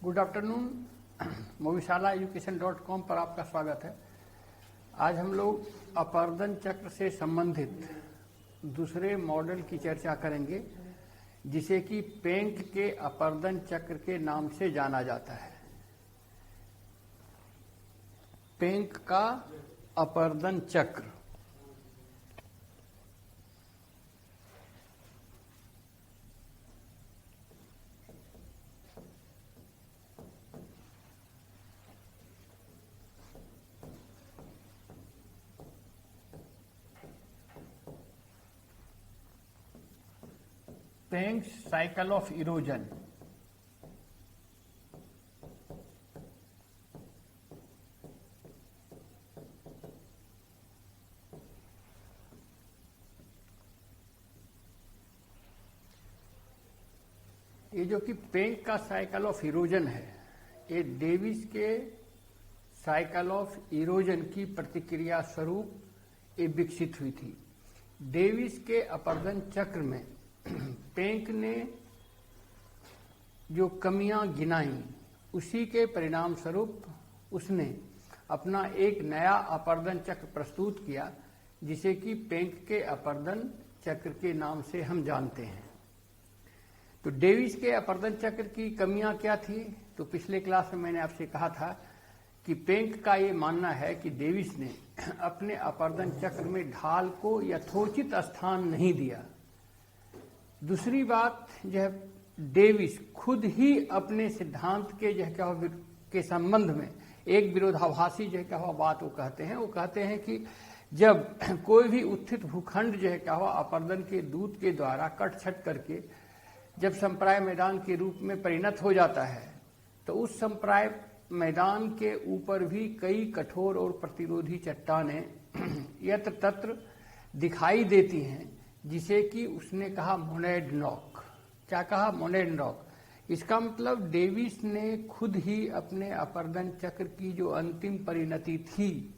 Good afternoon. मोविशाला एजुकेशन.com पर आपका स्वागत है। आज हम लोग अपर्दन चक्र से संबंधित दूसरे मॉडल की चर्चा करेंगे, जिसे कि पेंक के अपर्दन चक्र के नाम से जाना जाता है। पेंक का अपर्दन चक्र पेंक्स साइकिल ऑफ इरोजन। ये जो कि पेंक का साइकिल ऑफ इरोजन है, ये डेविस के साइकिल ऑफ इरोजन की प्रतिक्रिया स्वरूप ये विकसित हुई थी। डेविस के अपर्दन चक्र में पेंक ने जो कमियां गिनाई, उसी के परिणाम स्वरूप उसने अपना एक नया अपर्दन चक्र प्रस्तुत किया, जिसे कि पेंक के अपर्दन चक्र के नाम से हम जानते हैं। तो डेविस के अपर्दन चक्र की कमियां क्या थी? तो पिछले क्लास में मैंने आपसे कहा था कि पेंक का ये मानना है कि डेविस ने अपने अपर्दन चक्र में ढाल को यथोचित स्थान नहीं दिया। दूसरी बात, जो डेविस खुद ही अपने सिद्धांत के के संबंध में एक विरोधाभासी बात वो कहते हैं कि जब कोई भी उत्थित भूखंड अपर्दन के दूत के द्वारा कट छट करके जब संप्राय मैदान के रूप में परिणत हो जाता है, तो उस संप्राय मैदान के ऊपर भी कई कठोर और प्रतिरोधी चट्टानें यत्र तत्र दिखाई देती हैं, जिसे कि उसने कहा मोनेडनॉक। क्या कहा? मोनेडनॉक। इसका मतलब डेविस ने खुद ही अपने अपर्दन चक्र की जो अंतिम परिणति थी,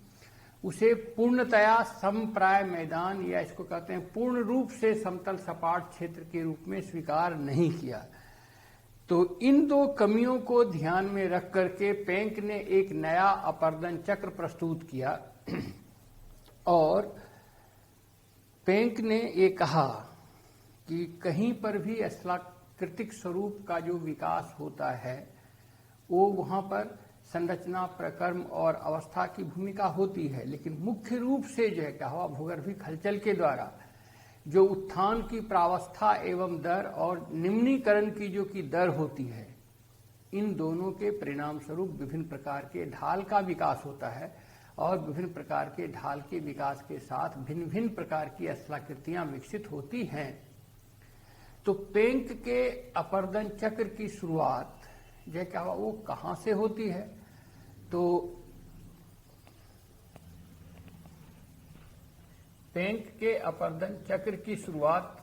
उसे पूर्णतया समप्राय मैदान, या इसको कहते हैं पूर्ण रूप से समतल सपाट क्षेत्र के रूप में स्वीकार नहीं किया। तो इन दो कमियों को ध्यान में रख करके पेंक ने एक नया अपर्दन चक्र प्रस्तुत किया और पेंक ने ये कहा कि कहीं पर भी स्थलाकृतिक स्वरूप का जो विकास होता है, वो वहां पर संरचना, प्रक्रम और अवस्था की भूमिका होती है, लेकिन मुख्य रूप से भूगर्भिक हलचल के द्वारा जो उत्थान की प्रावस्था एवं दर और निम्नीकरण की जो की दर होती है, इन दोनों के परिणाम स्वरूप विभिन्न प्रकार के ढाल का विकास होता है और विभिन्न प्रकार के ढाल के विकास के साथ भिन्न भिन्न प्रकार की स्थलाकृतियां विकसित होती हैं। तो पेंक के अपर्दन चक्र की शुरुआत वो कहां से होती है? तो पेंक के अपर्दन चक्र की शुरुआत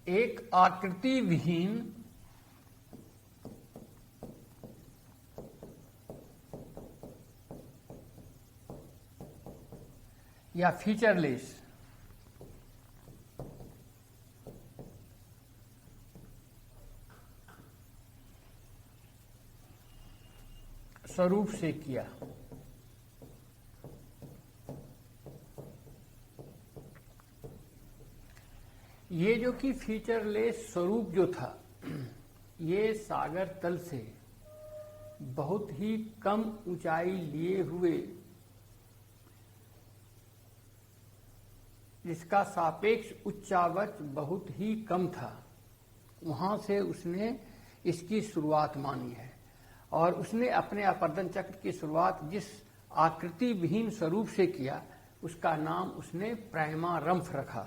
एक आकृति विहीन या फीचरलेस स्वरूप से किया। ये जो कि फीचरलेस स्वरूप जो था, ये सागर तल से बहुत ही कम ऊंचाई लिए हुए, जिसका सापेक्ष उच्चावच बहुत ही कम था, वहां से उसने इसकी शुरुआत मानी है। और उसने अपने अपर्दन चक्र की शुरुआत जिस आकृति विहीन स्वरूप से किया, उसका नाम उसने प्राइमारंभ रखा।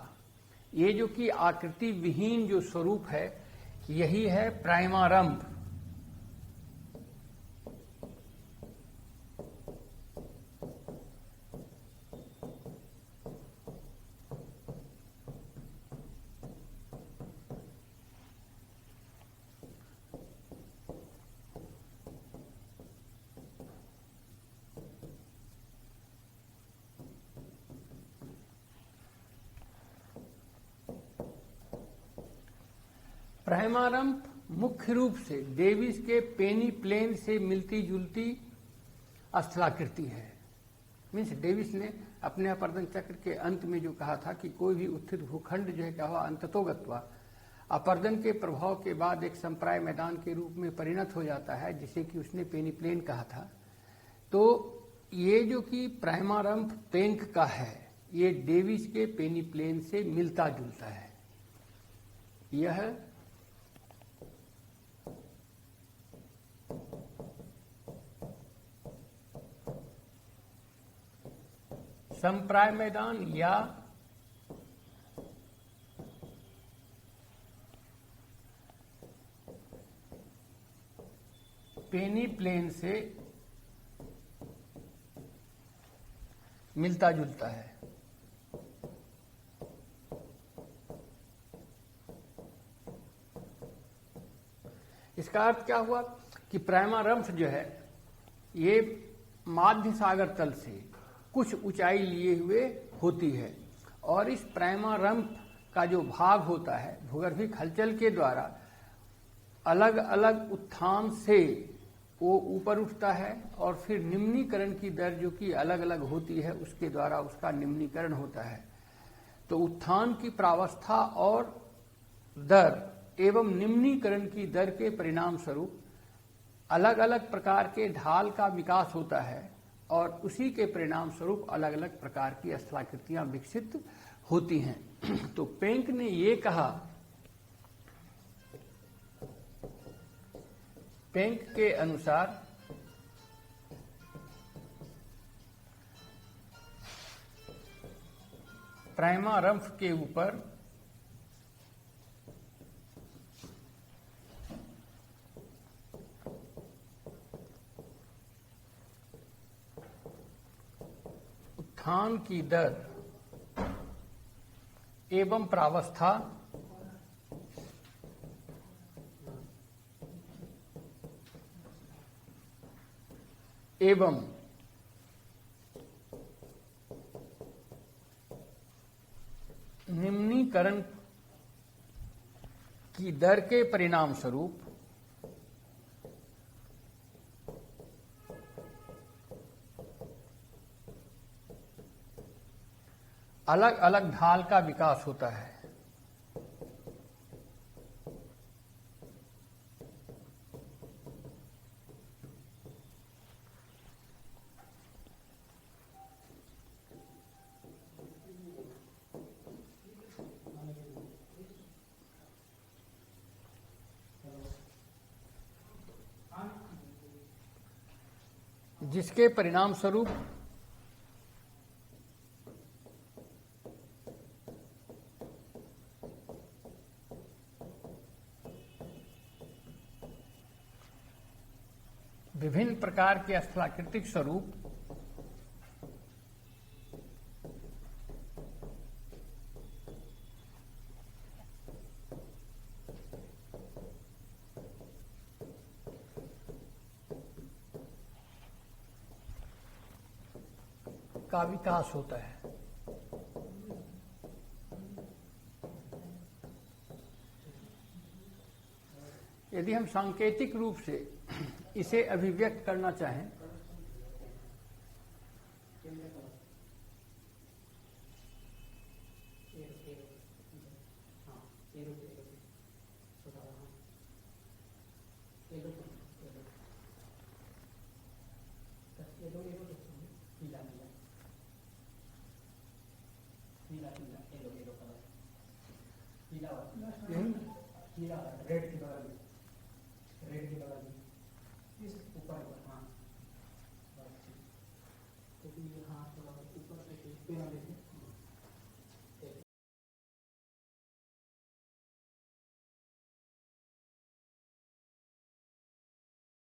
ये जो कि आकृति विहीन जो स्वरूप है, यही है प्राइमारंभ। प्राइमारम्प मुख्य रूप से डेविस के पेनी प्लेन से मिलती जुलती स्थलाकृति है। मीन्स डेविस ने अपने अपर्दन चक्र के अंत में जो कहा था कि कोई भी उत्थित भूखंड जो है क्या हुआ, अंततोगत्वा अपर्दन के प्रभाव के बाद एक संप्राय मैदान के रूप में परिणत हो जाता है, जिसे कि उसने पेनी प्लेन कहा था। तो ये जो कि प्राइमारम्प पेंक का है, ये डेविस के पेनी प्लेन से मिलता जुलता है। यह संप्राय मैदान या पेनी प्लेन से मिलता जुलता है। इसका अर्थ क्या हुआ कि प्राइमारम्प जो है ये माध्य सागर तल से कुछ ऊंचाई लिए हुए होती है, और इस प्राइमारम्प का जो भाग होता है भूगर्भिक हलचल के द्वारा अलग अलग उत्थान से वो ऊपर उठता है, और फिर निम्नीकरण की दर जो कि अलग अलग होती है उसके द्वारा उसका निम्नीकरण होता है। तो उत्थान की प्रावस्था और दर एवं निम्नीकरण की दर के परिणाम स्वरूप अलग अलग प्रकार के ढाल का विकास होता है, और उसी के परिणाम स्वरूप अलग अलग प्रकार की स्थलाकृतियां विकसित होती हैं। तो पेंक ने ये कहा, पेंक के अनुसार प्राइमारम्प के ऊपर उत्थान की दर एवं प्रावस्था एवं निम्नीकरण की दर के परिणाम स्वरूप अलग अलग ढाल का विकास होता है। जिसके परिणाम स्वरूप विभिन्न प्रकार के स्थलाकृतिक स्वरूप का विकास होता है। यदि हम सांकेतिक रूप से इसे अभिव्यक्त करना चाहें रेड की बगल में इस ऊपर